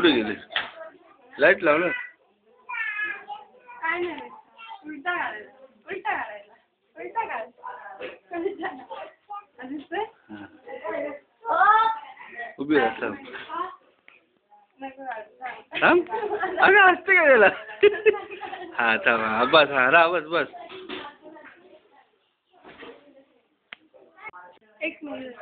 कुठे गेले? लाईट लावलं? काय नाही उलटा घालायला उलटा घालायला उलटा घालायला उभी राहा थांब. अगं असते का त्याला? हा थांब बस हा राहा बस बस. एक मिनिट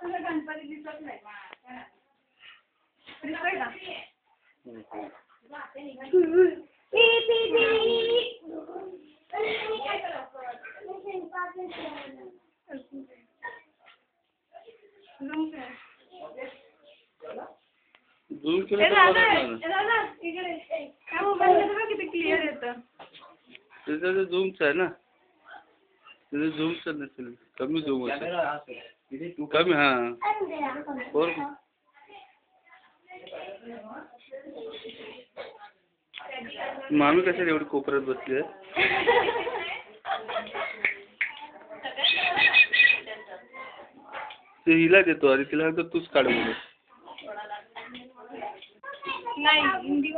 गणपती दिसत नाही दिसतोय का? झूम केलं किती क्लिअर येतं. त्याचं झूमच आहे ना. त्याचं झूमच नसेल कमी झूम असेल कमी. हा बोल. मामी कशाला एवढी कोपऱ्यात बसली आहे? ते हिला देतो अरे तिला तूच काढ बोल. नाही हिंदी